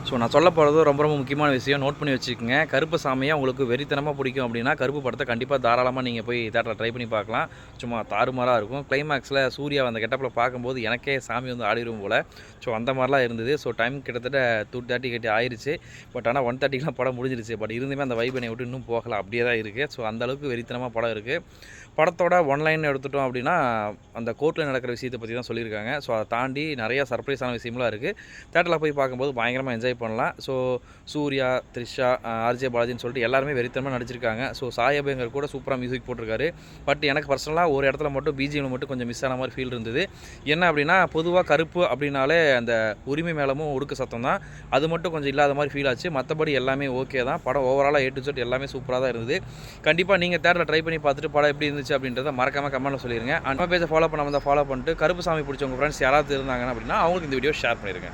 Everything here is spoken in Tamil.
ஸோ நான் சொல்ல போகிறது ரொம்ப ரொம்ப முக்கியமான விஷயம், நோட் பண்ணி வச்சுக்கோங்க. கருப்பு சாமியை உங்களுக்கு வெறித்தனமாக பிடிக்கும் அப்படின்னா கருப்பு படத்தை கண்டிப்பாக தாராளமாக நீங்கள் போய் தேட்டரில் ட்ரை பண்ணி பார்க்கலாம். சும்மா தாறுமாறாக இருக்கும். கிளைமேக்ஸில் சூர்யா அந்த கெட்டப்பில் பார்க்கும்போது எனக்கே சாமி வந்து ஆடிடும் போல். ஸோ அந்த மாதிரிலாம் இருந்தது. ஸோ டைம் கிட்டத்தட்ட 2:30 ஆயிடுச்சு. பட் ஆனால் 1:30க்குலாம் படம் முடிஞ்சிருச்சு. பட் இருந்துமே அந்த வைப் என்னை விட்டு இன்னும் போகலை, அப்படியே தான் இருக்குது. ஸோ அந்தளவுக்கு வெறித்தனமாக படம் இருக்குது. படத்தோட ஒன்லைன் எடுத்துட்டோம் அப்படின்னா அந்த கோர்ட்டில் நடக்கிற விஷயத்தை பற்றி தான் சொல்லியிருக்காங்க. ஸோ அதை தாண்டி நிறையா சர்ப்ரைஸான விஷயம்லாம் இருக்குது. தேட்டரில் போய் பார்க்கும்போது பயங்கரமாக என்ஜாய் பண்ணலாம். ஸோ சூர்யா, த்ரிஷா, ஆர்ஜே பாலாஜின்னு சொல்லிட்டு எல்லாருமே வெறித்தனமாக நடிச்சிருக்காங்க. ஸோ சாய் அபியங்கர் கூட சூப்பராக மியூசிக் போட்டிருக்காரு. பட் எனக்கு பர்சனலாக ஒரு இடத்துல மட்டும் பிஜிஎம் மட்டும் கொஞ்சம் மிஸ் ஆன மாதிரி ஃபீல் இருந்தது. என்ன அப்படின்னா பொதுவாக கருப்பு அப்படின்னாலே அந்த உரிமை மேலமும் ஒடுக்கு சத்தம் தான், அது மட்டும் கொஞ்சம் இல்லாத மாதிரி ஃபீல் ஆச்சு. மற்றபடி எல்லாமே ஓகே தான். படம் ஓவராலாக A to Z எல்லாமே சூப்பராக தான் இருந்தது. கண்டிப்பாக நீங்கள் தேட்டரில் ட்ரை பண்ணி பார்த்துட்டு படம் எப்படி இருந்துச்சு அப்படின்றத மறக்காமல் கமெண்ட்டில் சொல்லிடுங்க. நம்ம பேஜை ஃபாலோ பண்ணாமல் தான் ஃபாலோ பண்ணிட்டு கருப்பு சாமி பிடிச்சவங்க ஃப்ரெண்ட்ஸ் யாராவது இருந்தாங்கன்னா அப்படின்னா அவங்களுக்கு இந்த வீடியோ ஷேர் பண்ணிடுங்க.